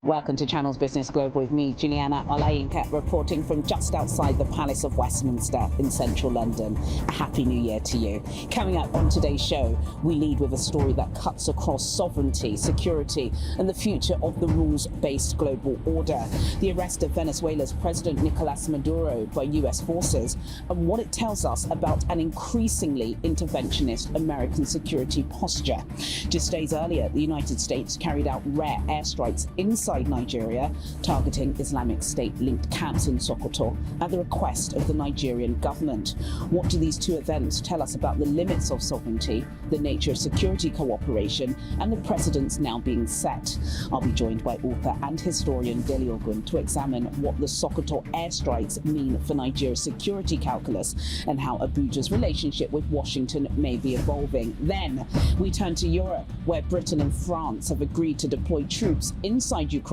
Welcome to Channel's Business Global with me, Juliana Olayinka, reporting from just outside the Palace of Westminster in central London. A happy new year to you. Coming up on today's show, we lead with a story that cuts across sovereignty, security, and the future of the rules-based global order. The arrest of Venezuela's President Nicolas Maduro by US forces and what it tells us about an increasingly interventionist American security posture. Just days earlier, the United States carried out rare airstrikes inside Nigeria, targeting Islamic State-linked camps in Sokoto at the request of the Nigerian government. What do these two events tell us about the limits of sovereignty, the nature of security cooperation, and the precedents now being set? I'll be joined by author and historian Dele Ogun to examine what the Sokoto airstrikes mean for Nigeria's security calculus and how Abuja's relationship with Washington may be evolving. Then we turn to Europe, where Britain and France have agreed to deploy troops inside Ukraine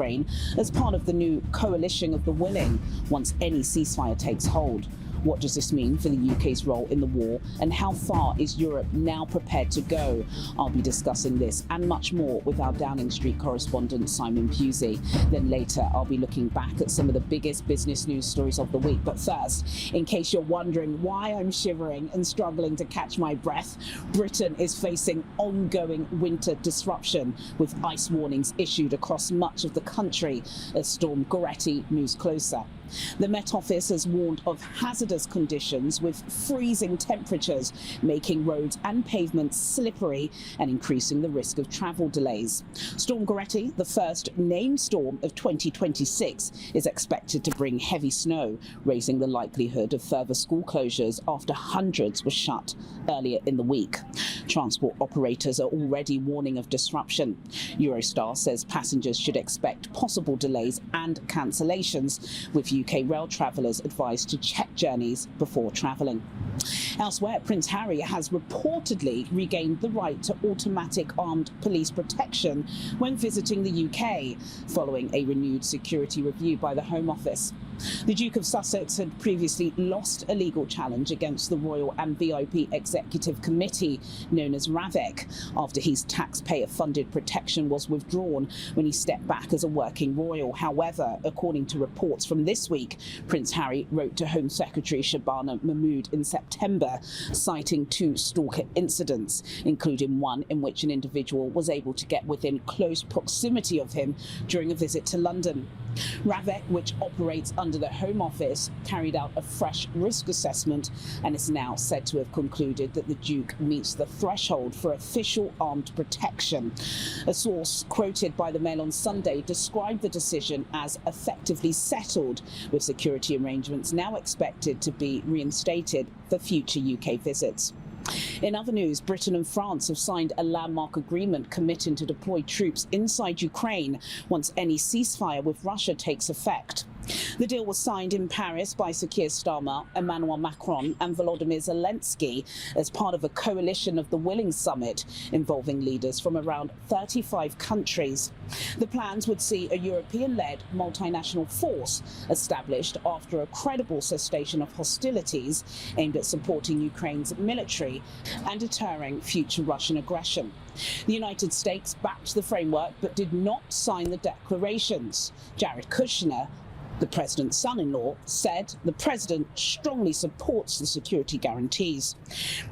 as part of the new coalition of the willing once any ceasefire takes hold. What does this mean for the UK's role in the war, and how far is Europe now prepared to go? I'll be discussing this and much more with our Downing Street correspondent Simon Pusey. Then later I'll be looking back at some of the biggest business news stories of the week. But first, in case you're wondering why I'm shivering and struggling to catch my breath, Britain is facing ongoing winter disruption with ice warnings issued across much of the country as Storm Goretti moves closer. The Met Office has warned of hazardous conditions with freezing temperatures, making roads and pavements slippery and increasing the risk of travel delays. Storm Goretti, the first named storm of 2026, is expected to bring heavy snow, raising the likelihood of further school closures after hundreds were shut earlier in the week. Transport operators are already warning of disruption. Eurostar says passengers should expect possible delays and cancellations, with UK rail travellers advised to check journeys before travelling. Elsewhere, Prince Harry has reportedly regained the right to automatic armed police protection when visiting the UK, following a renewed security review by the Home Office. The Duke of Sussex had previously lost a legal challenge against the Royal and VIP Executive Committee, known as RAVEC, after his taxpayer-funded protection was withdrawn when he stepped back as a working royal. However, according to reports from this week, Prince Harry wrote to Home Secretary Shabana Mahmood in September, citing two stalker incidents, including one in which an individual was able to get within close proximity of him during a visit to London. RAVEC, which operates under the Home Office, carried out a fresh risk assessment and is now said to have concluded that the Duke meets the threshold for official armed protection. A source quoted by the Mail on Sunday described the decision as effectively settled, with security arrangements now expected to be reinstated for future UK visits. In other news, Britain and France have signed a landmark agreement committing to deploy troops inside Ukraine once any ceasefire with Russia takes effect. The deal was signed in Paris by Sir Keir Starmer, Emmanuel Macron and Volodymyr Zelensky as part of a coalition of the Willing Summit involving leaders from around 35 countries. The plans would see a European-led multinational force established after a credible cessation of hostilities aimed at supporting Ukraine's military and deterring future Russian aggression. The United States backed the framework but did not sign the declarations. Jared Kushner, the president's son-in-law, said the president strongly supports the security guarantees.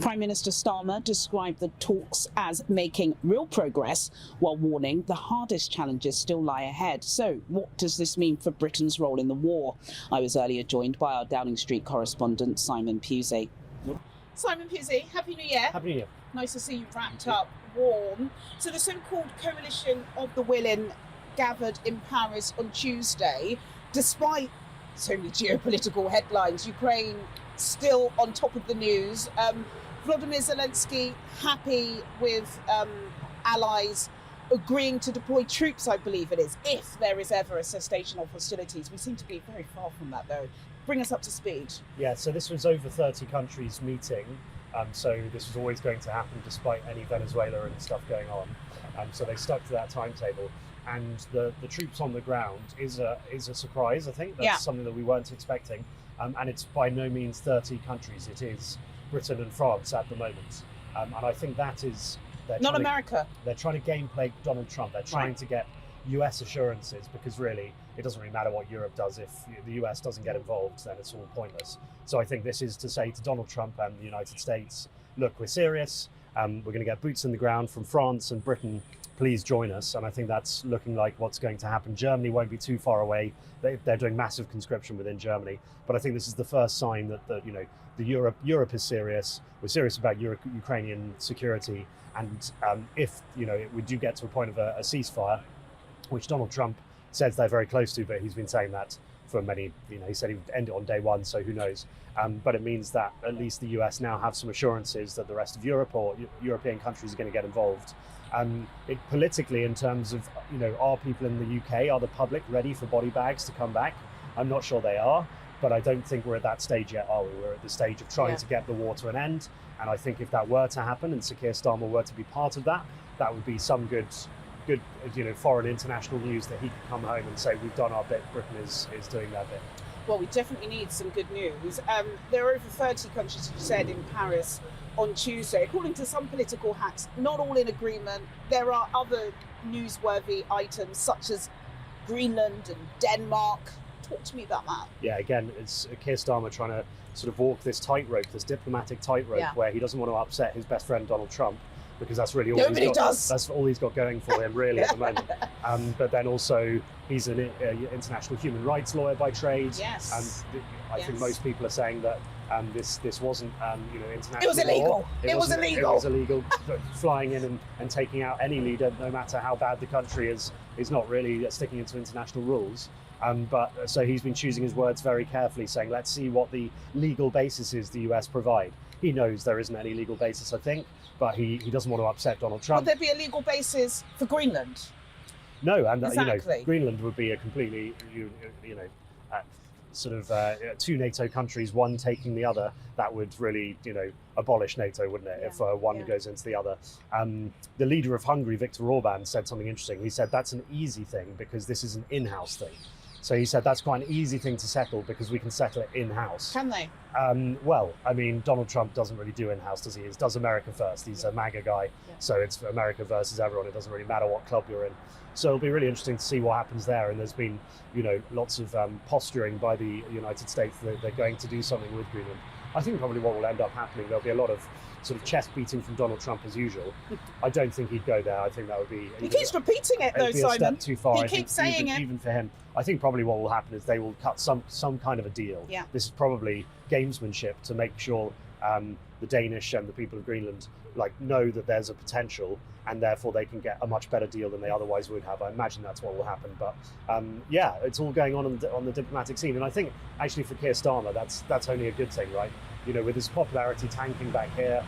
Prime Minister Starmer described the talks as making real progress while warning the hardest challenges still lie ahead. So what does this mean for Britain's role in the war? I was earlier joined by our Downing Street correspondent Simon Pusey. Simon Pusey, Happy New Year. Happy New Year. Nice to see you wrapped up warm. So the so-called coalition of the willing gathered in Paris on Tuesday. Despite so many geopolitical headlines, Ukraine still on top of the news. Volodymyr Zelensky happy with allies agreeing to deploy troops, I believe it is, if there is ever a cessation of hostilities. We seem to be very far from that, though. Bring us up to speed. Yeah, so this was over 30 countries meeting. So this was always going to happen despite any Venezuela and stuff going on. So they stuck to that timetable. And the troops on the ground is a surprise, I think. That's something that we weren't expecting. And it's by no means 30 countries. It is Britain and France at the moment. And I think that is... Not America. They're trying to game play Donald Trump. They're trying to get US assurances, because really it doesn't really matter what Europe does. If the US doesn't get involved, then it's all pointless. So I think this is to say to Donald Trump and the United States, look, we're serious. We're going to get boots in the ground from France and Britain. Please join us. And I think that's looking like what's going to happen. Germany won't be too far away. They're doing massive conscription within Germany. But I think this is the first sign that Europe is serious. We're serious about Ukrainian security. And if we do get to a point of a ceasefire, which Donald Trump says they're very close to, but he's been saying that for many, he said he would end it on day one, so who knows. But it means that at least the US now have some assurances that the rest of Europe or European countries are going to get involved. Politically, in terms of, are people in the UK, are the public ready for body bags to come back? I'm not sure they are, but I don't think we're at that stage yet, are we? We're at the stage of trying to get the war to an end. And I think if that were to happen and Sir Keir Starmer were to be part of that, that would be some good, foreign international news that he could come home and say, we've done our bit, Britain is doing their bit. Well, we definitely need some good news. There are over 30 countries, as you said, in Paris on Tuesday. According to some political hacks, not all in agreement. There are other newsworthy items, such as Greenland and Denmark. Talk to me about that. Yeah, again, it's Keir Starmer trying to sort of walk this tightrope, this diplomatic tightrope, where he doesn't want to upset his best friend, Donald Trump, because that's really all that's all he's got going for him, really, at the moment. But then also, he's an international human rights lawyer by trade. Yes. I think most people are saying that this wasn't, international. It was illegal. Law. It was illegal. It was illegal. Flying in and taking out any leader, no matter how bad the country is not really sticking into international rules. So he's been choosing his words very carefully, saying, let's see what the legal basis is the US provide. He knows there isn't any legal basis, I think, but he doesn't want to upset Donald Trump. Would there be a legal basis for Greenland? No, and exactly. Greenland would be a completely, two NATO countries, one taking the other. That would really, abolish NATO, wouldn't it? If one goes into the other. The leader of Hungary, Viktor Orban, said something interesting. He said that's an easy thing because this is an in-house thing. So he said that's quite an easy thing to settle because we can settle it in-house. Can they? Well, I mean, Donald Trump doesn't really do in-house, does he? He does America first. He's a MAGA guy. So it's America versus everyone. It doesn't really matter what club you're in. So it'll be really interesting to see what happens there. And there's been, lots of posturing by the United States that they're going to do something with Greenland. I think probably what will end up happening, there'll be a lot of sort of chest beating from Donald Trump as usual. I don't think he'd go there. I think that would be... He keeps repeating it though, Simon. A step too far. He keeps saying it. Even for him. I think probably what will happen is they will cut some kind of a deal. Yeah. This is probably gamesmanship to make sure the Danish and the people of Greenland know that there's a potential, and therefore they can get a much better deal than they otherwise would have. I imagine that's what will happen. But it's all going on the diplomatic scene, and I think actually for Keir Starmer that's only a good thing, right? With his popularity tanking back here,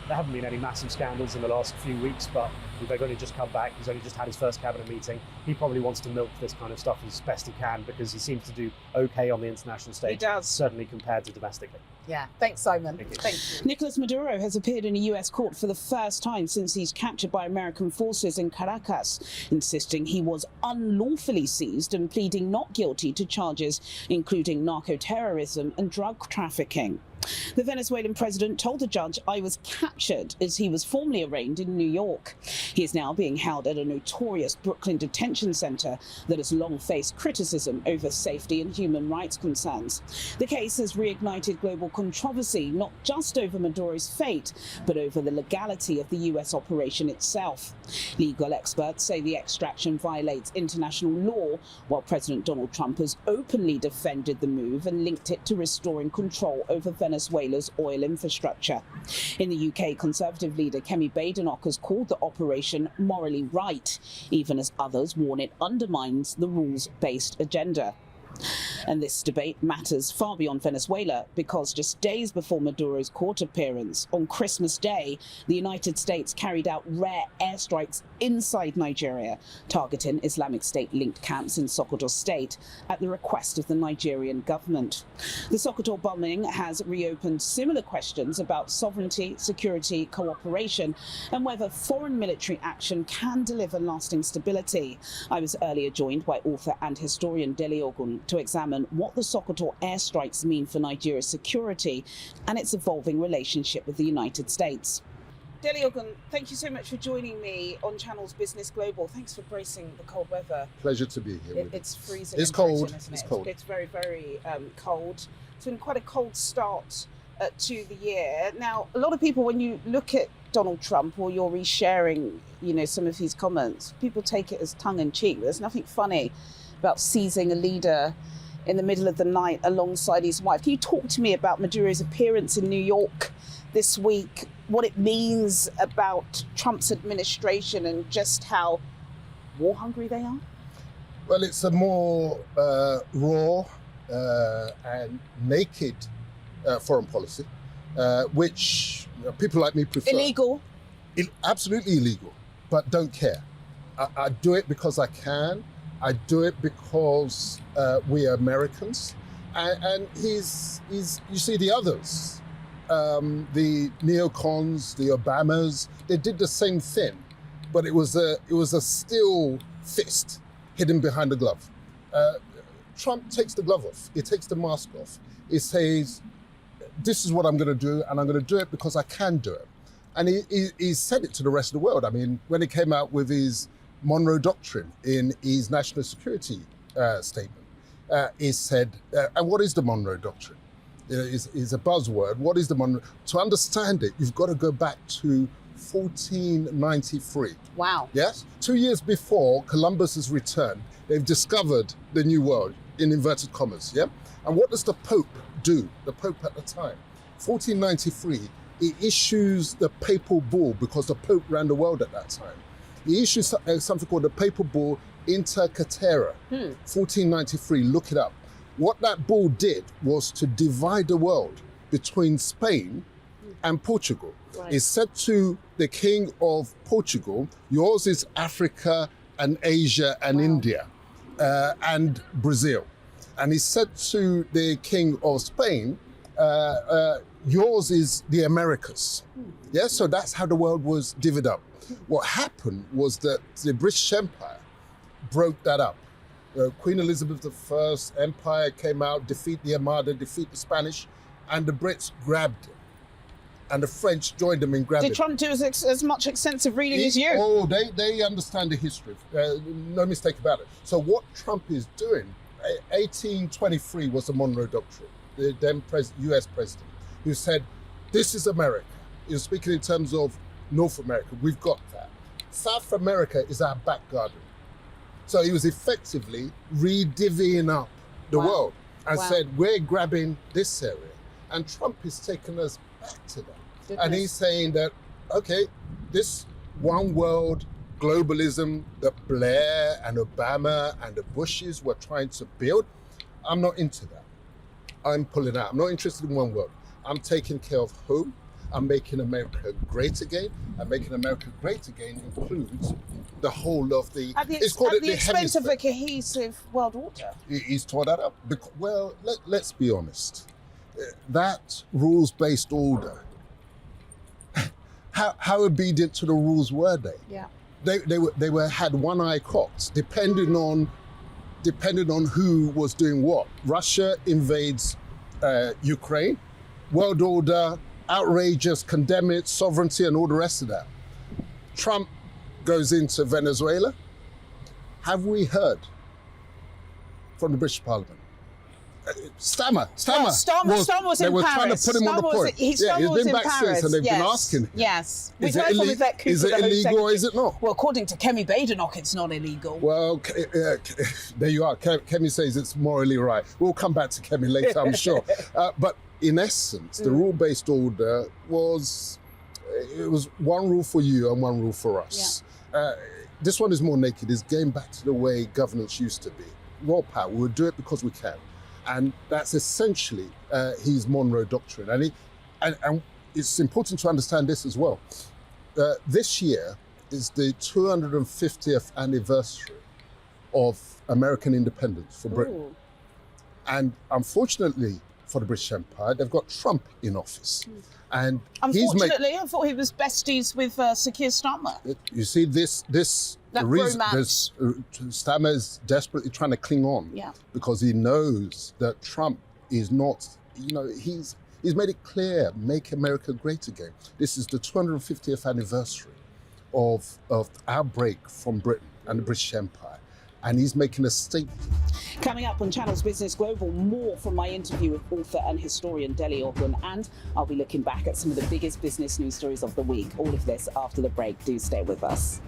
there haven't been any massive scandals in the last few weeks, but they've only just come back. He's only just had his first cabinet meeting. He probably wants to milk this kind of stuff as best he can because he seems to do okay on the international stage. He does. Certainly compared to domestically. Yeah. Thanks, Simon. Thank you. Nicolas Maduro has appeared in a US court for the first time since he's captured by American forces in Caracas, insisting he was unlawfully seized and pleading not guilty to charges including narco-terrorism and drug trafficking. The Venezuelan president told the judge, "I was captured," as he was formally arraigned in New York. He is now being held at a notorious Brooklyn detention center that has long faced criticism over safety and human rights concerns. The case has reignited global controversy, not just over Maduro's fate, but over the legality of the US operation itself. Legal experts say the extraction violates international law, while President Donald Trump has openly defended the move and linked it to restoring control over Venezuela's oil infrastructure. In the UK, Conservative leader Kemi Badenoch has called the operation morally right, even as others warn it undermines the rules-based agenda. And this debate matters far beyond Venezuela because just days before Maduro's court appearance, on Christmas Day, the United States carried out rare airstrikes inside Nigeria, targeting Islamic State-linked camps in Sokoto State at the request of the Nigerian government. The Sokoto bombing has reopened similar questions about sovereignty, security, cooperation, and whether foreign military action can deliver lasting stability. I was earlier joined by author and historian Dele Ogun to examine what the Sokoto airstrikes mean for Nigeria's security and its evolving relationship with the United States. Deliogun, thank you so much for joining me on Channel's Business Global. Thanks for bracing the cold weather. Pleasure to be here. It's freezing. It's cold. Britain, isn't it? It's cold. It's very, very cold. It's been quite a cold start to the year. Now, a lot of people, when you look at Donald Trump or you're resharing, some of his comments, people take it as tongue-in-cheek. There's nothing funny about seizing a leader in the middle of the night alongside his wife. Can you talk to me about Maduro's appearance in New York this week, what it means about Trump's administration and just how war hungry they are? Well, it's a more raw and naked foreign policy, which people like me prefer. Illegal? Absolutely illegal, but don't care. I do it because I can. I do it because we are Americans. And he's you see the others, the neocons, the Obamas, they did the same thing, but it was a still fist hidden behind the glove. Trump takes the glove off. He takes the mask off. He says, this is what I'm going to do, and I'm going to do it because I can do it. And he said it to the rest of the world. I mean, when he came out with his Monroe Doctrine in his national security statement, he said, and what is the Monroe Doctrine? It's a buzzword. What is the Monroe? To understand it, you've got to go back to 1493. Wow. Yes? 2 years before Columbus's return, they've discovered the New World, in inverted commas, yeah? And what does the Pope do? The Pope at the time, 1493, he issues the papal bull, because the Pope ran the world at that time. He issues something called the papal bull Inter Caetera, 1493, look it up. What that bull did was to divide the world between Spain and Portugal. Right. He said to the king of Portugal, yours is Africa and Asia and India and Brazil. And he said to the king of Spain, yours is the Americas. Yeah, so that's how the world was divvied up. What happened was that the British Empire broke that up. Queen Elizabeth I Empire came out, defeat the Armada, defeat the Spanish, and the Brits grabbed it. And the French joined them in grabbing it. Did Trump do as much extensive reading as you? Oh, they understand the history. No mistake about it. So what Trump is doing, 1823 was the Monroe Doctrine, the then US president, who said, this is America. He was speaking in terms of North America. We've got that. South America is our back garden. So he was effectively re-divvying up the world and said, we're grabbing this area. And Trump is taking us back to that. Goodness. And he's saying that, okay, this one world globalism that Blair and Obama and the Bushes were trying to build, I'm not into that. I'm pulling out. I'm not interested in one world. I'm taking care of home. I'm making America great again. And making America great again includes the whole of the... At the expense of a cohesive world order. He's tore that up. Well, let's be honest. That rules-based order, how obedient to the rules were they? Yeah. They had one eye cocked, depending on who was doing what. Russia invades Ukraine, world order, outrageous, condemn it, sovereignty, and all the rest of that. Trump goes into Venezuela. Have we heard from the British Parliament? Starmer was they in were Paris. trying to put him on the point. He's been back Paris. since, and they've been asking him. Yes. Is it illegal or is it not? Well, according to Kemi Badenoch, it's not illegal. Well, there you are. Kemi says it's morally right. We'll come back to Kemi later, I'm sure. But in essence, the rule-based order was one rule for you and one rule for us. Yeah. This one is more naked. It's going back to the way governance used to be. Raw power. We'll do it because we can. And that's essentially his Monroe Doctrine. And it's important to understand this as well. This year is the 250th anniversary of American independence for Britain. Ooh. And unfortunately for the British Empire, they've got Trump in office. And unfortunately, I thought he was besties with Sir Keir Starmer. You see, Starmer is desperately trying to cling on because he knows that Trump is not, he's He's made it clear, make America great again. This is the 250th anniversary of our break from Britain and the British Empire. And he's making a statement. Coming up on Channel's Business Global, more from my interview with author and historian Dele Ogun, and I'll be looking back at some of the biggest business news stories of the week. All of this after the break. Do stay with us.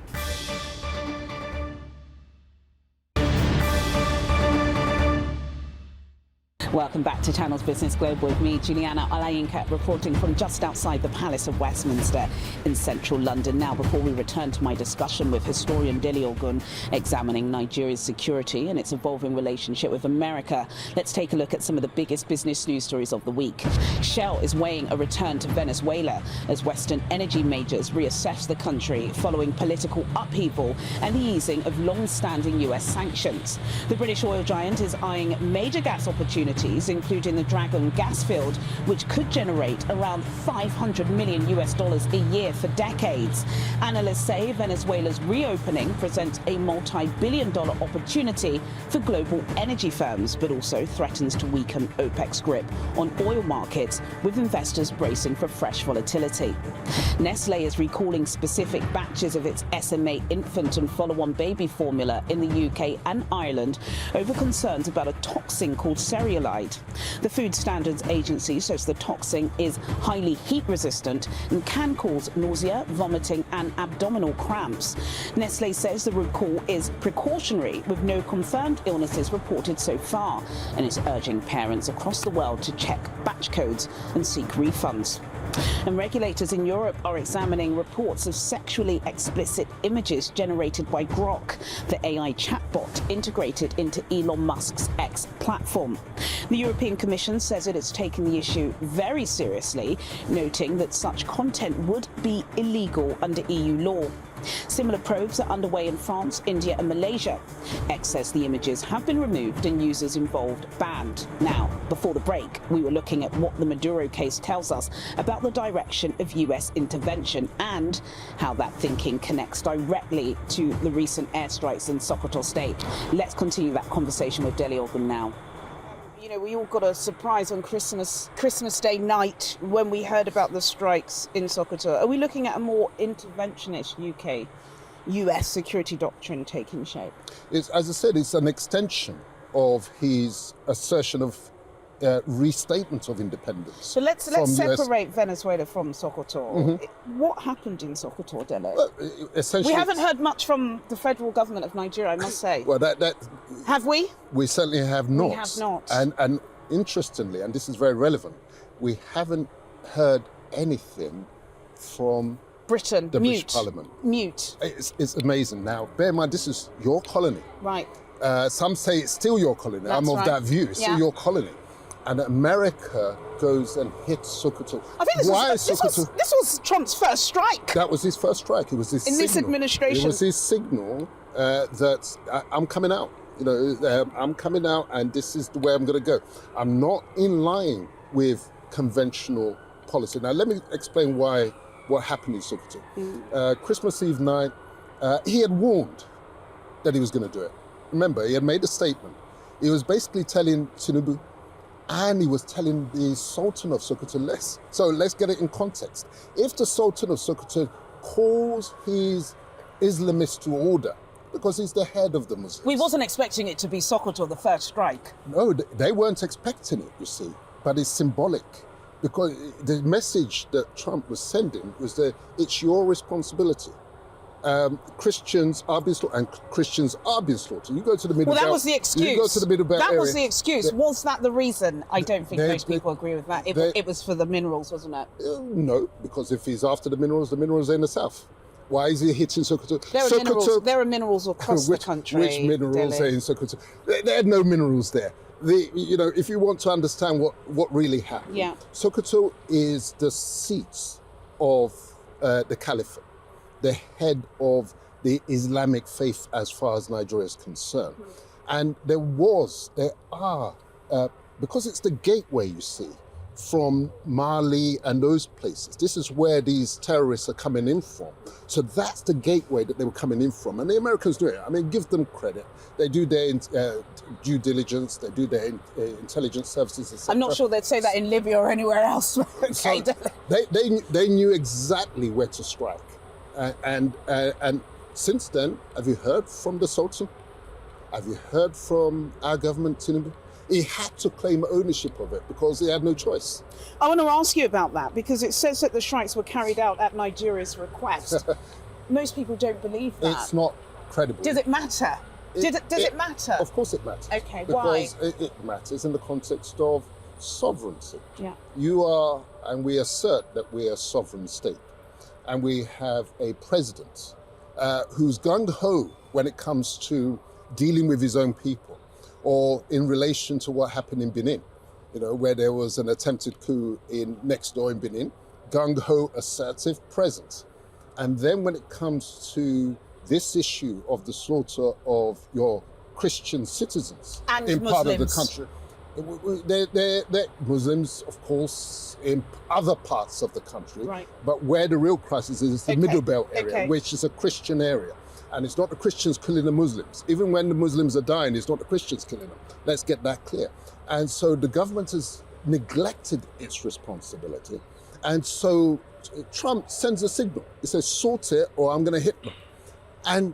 Welcome back to Channel's Business Global with me, Juliana Olayinka, reporting from just outside the Palace of Westminster in central London. Now, before we return to my discussion with historian Dele Ogun, examining Nigeria's security and its evolving relationship with America, let's take a look at some of the biggest business news stories of the week. Shell is weighing a return to Venezuela as Western energy majors reassess the country following political upheaval and the easing of long-standing US sanctions. The British oil giant is eyeing major gas opportunities, including the Dragon gas field, which could generate around $500 million a year for decades. Analysts say Venezuela's reopening presents a multi-billion-dollar opportunity for global energy firms, but also threatens to weaken OPEC's grip on oil markets, with investors bracing for fresh volatility. Nestlé is recalling specific batches of its SMA infant and follow-on baby formula in the UK and Ireland over concerns about a toxin called cereulide. The Food Standards Agency says the toxin is highly heat resistant and can cause nausea, vomiting and abdominal cramps. Nestlé says the recall is precautionary, with no confirmed illnesses reported so far, and is urging parents across the world to check batch codes and seek refunds. And regulators in Europe are examining reports of sexually explicit images generated by Grok, the AI chatbot integrated into Elon Musk's X platform. The European Commission says it has taken the issue very seriously, noting that such content would be illegal under EU law. Similar probes are underway in France, India and Malaysia. X says the images have been removed and users involved banned. Now, before the break, we were looking at what the Maduro case tells us about the direction of US intervention and how that thinking connects directly to the recent airstrikes in Sokoto State. Let's continue that conversation with Dele Ogun now. You know, we all got a surprise on Christmas Day night when we heard about the strikes in Sokoto. Are we looking at a more interventionist US security doctrine taking shape? It's, as I said, it's an extension of his assertion of restatement of independence. So let's separate Venezuela from Sokoto. Mm-hmm. What happened in Sokoto, Dele? Well, essentially, we haven't heard much from the federal government of Nigeria, I must say. Well, have we? We certainly have not. We have not. And interestingly, and this is very relevant, we haven't heard anything from Britain. The British Parliament. Mute. It's amazing. Now, bear in mind, this is your colony. Right. Some say it's still your colony. That's I'm of right. that view. It's still your colony. And America goes and hits Sokoto. I think this was Trump's first strike. That was his first strike. It was his signal. This administration. It was his signal that I'm coming out. You know, I'm coming out, and this is the way I'm going to go. I'm not in line with conventional policy. Now, let me explain what happened in Sokoto. Christmas Eve night, he had warned that he was going to do it. Remember, he had made a statement. He was basically telling Tinubu, and he was telling the Sultan of Sokoto less. So let's get it in context. If the Sultan of Sokoto calls his Islamists to order, because he's the head of the Muslims. We wasn't expecting it to be Sokoto, the first strike. No, they weren't expecting it, you see. But it's symbolic, because the message that Trump was sending was that it's your responsibility. Christians are being slaughtered, and Christians are being slaughtered. You go to the Middle Belt. Well, that was the excuse. You go to the Middle Belt area. That was the excuse. Was that the reason? I don't think most people agree with that. It was for the minerals, wasn't it? No, because if he's after the minerals are in the south. Why is he hitting Sokoto? There are minerals across the country. Which minerals are in Sokoto? There are no minerals there. If you want to understand what really happened, Sokoto is the seat of the caliphate, the head of the Islamic faith as far as Nigeria is concerned. And there are, because it's the gateway, you see, from Mali and those places. This is where these terrorists are coming in from. So that's the gateway that they were coming in from. And the Americans do it. I mean, give them credit. They do their due diligence, they do their intelligence services, etc. I'm not sure they'd say that in Libya or anywhere else. Okay. So they knew exactly where to strike. And since then, have you heard from the Sultan? Have you heard from our government, Tinubu? He had to claim ownership of it because he had no choice. I want to ask you about that because it says that the strikes were carried out at Nigeria's request. Most people don't believe that. It's not credible. Does it matter? Does it matter? Of course it matters. Okay, why? Because it matters in the context of sovereignty. Yeah. You are, and we assert that we are a sovereign state. And we have a president who's gung-ho when it comes to dealing with his own people, or in relation to what happened in Benin, where there was an attempted coup next door in Benin, gung-ho, assertive, present. And then when it comes to this issue of the slaughter of your Christian citizens and in Muslims. Part of the country, they're Muslims, of course, in other parts of the country, right. But where the real crisis is the Middle Belt area, which is a Christian area. And it's not the Christians killing the Muslims. Even when the Muslims are dying, it's not the Christians killing them. Let's get that clear. And so the government has neglected its responsibility. And so Trump sends a signal. He says, sort it or I'm going to hit them. And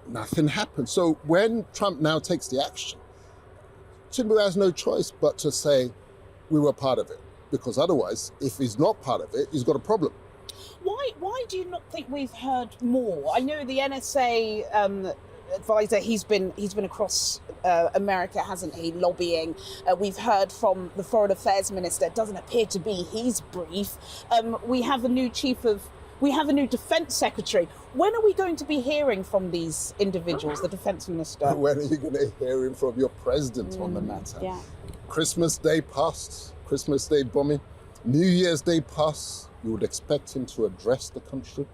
nothing happens. So when Trump now takes the action, Tinubu has no choice but to say, we were part of it. Because otherwise, if he's not part of it, he's got a problem. Why do you not think we've heard more? I know the NSA advisor, he's been across America, hasn't he, lobbying. We've heard from the foreign affairs minister. It doesn't appear to be his brief. We have a new defence secretary. When are we going to be hearing from these individuals, the defence minister? When are you going to hear him from your president on the matter? Yeah. Christmas Day passed, Christmas Day bombing, New Year's Day passed. You would expect him to address the country.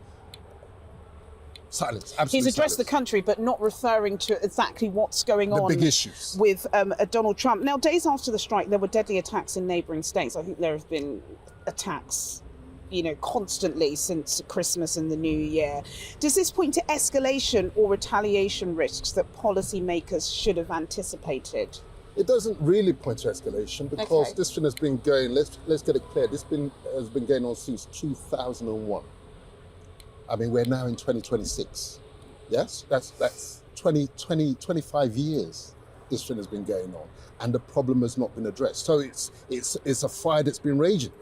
Silence, absolutely. He's addressed silence. the country, but not referring to exactly what's going on. The big issues. With Donald Trump. Now, days after the strike, there were deadly attacks in neighbouring states. I think there have been attacks, constantly since Christmas and the New Year. Does this point to escalation or retaliation risks that policymakers should have anticipated? It doesn't really point to escalation because this thing has been going, let's get it clear, has been going on since 2001. I mean, we're now in 2026. Yes, that's 25 years this thing has been going on and the problem has not been addressed. So it's a fire that's been raging.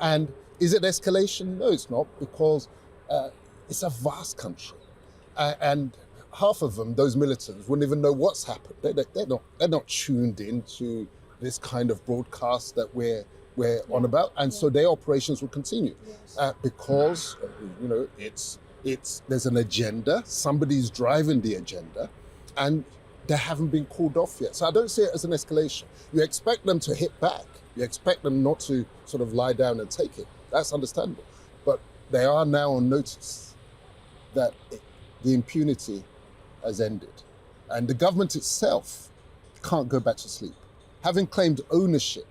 And is it escalation? No, it's not, because it's a vast country. And half of them, those militants, wouldn't even know what's happened. They're not tuned into this kind of broadcast that we're on about, and so their operations will continue because there's an agenda. Somebody's driving the agenda, and they haven't been called off yet. So I don't see it as an escalation. You expect them to hit back. You expect them not to sort of lie down and take it. That's understandable, but they are now on notice that the impunity has ended. And the government itself can't go back to sleep. Having claimed ownership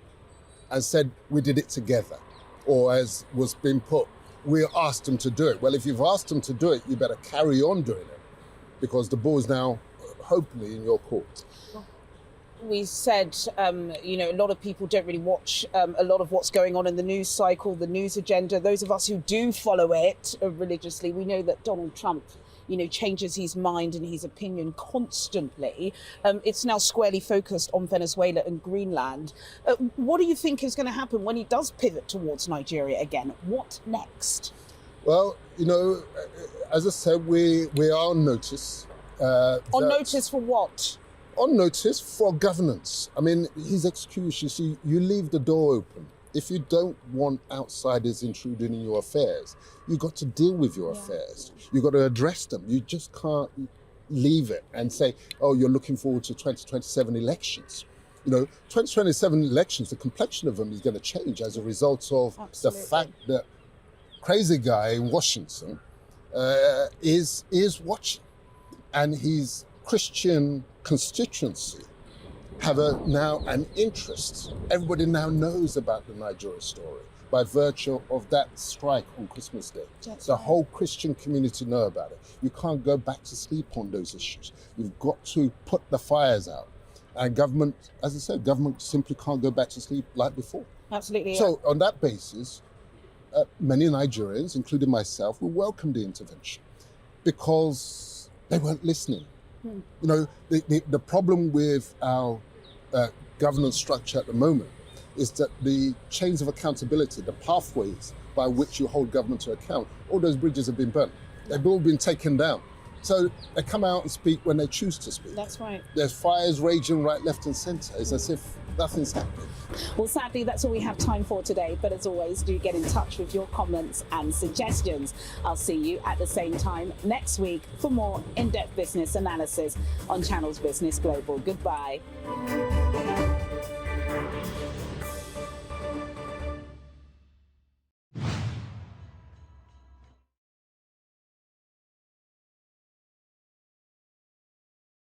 and said, we did it together, or as was being put, we asked them to do it. Well, if you've asked them to do it, you better carry on doing it, because the ball is now hopefully in your court. We said, a lot of people don't really watch a lot of what's going on in the news cycle, the news agenda. Those of us who do follow it religiously, we know that Donald Trump changes his mind and his opinion constantly. It's now squarely focused on Venezuela and Greenland. What do you think is going to happen when he does pivot towards Nigeria again? What next? Well, as I said, we are on notice. On notice for what? On notice for governance. I mean, his excuse, you see, you leave the door open. If you don't want outsiders intruding in your affairs, you've got to deal with your affairs. You've got to address them. You just can't leave it and say, oh, you're looking forward to 2027 elections. 2027 elections, the complexion of them is going to change as a result of the fact that crazy guy in Washington is watching. And his Christian constituency have now an interest. Everybody now knows about the Nigeria story by virtue of that strike on Christmas Day. The whole Christian community know about it. You can't go back to sleep on those issues. You've got to put the fires out. And government, as I said, government simply can't go back to sleep like before. Absolutely. So on that basis, many Nigerians, including myself, will welcome the intervention because they weren't listening. You know, the problem with our governance structure at the moment is that the chains of accountability, the pathways by which you hold government to account, all those bridges have been burnt. They've all been taken down. So they come out and speak when they choose to speak. That's right. There's fires raging right, left and centre. It's as if nothing's happening. Well, sadly, that's all we have time for today. But as always, do get in touch with your comments and suggestions. I'll see you at the same time next week for more in-depth business analysis on Channel's Business Global. Goodbye.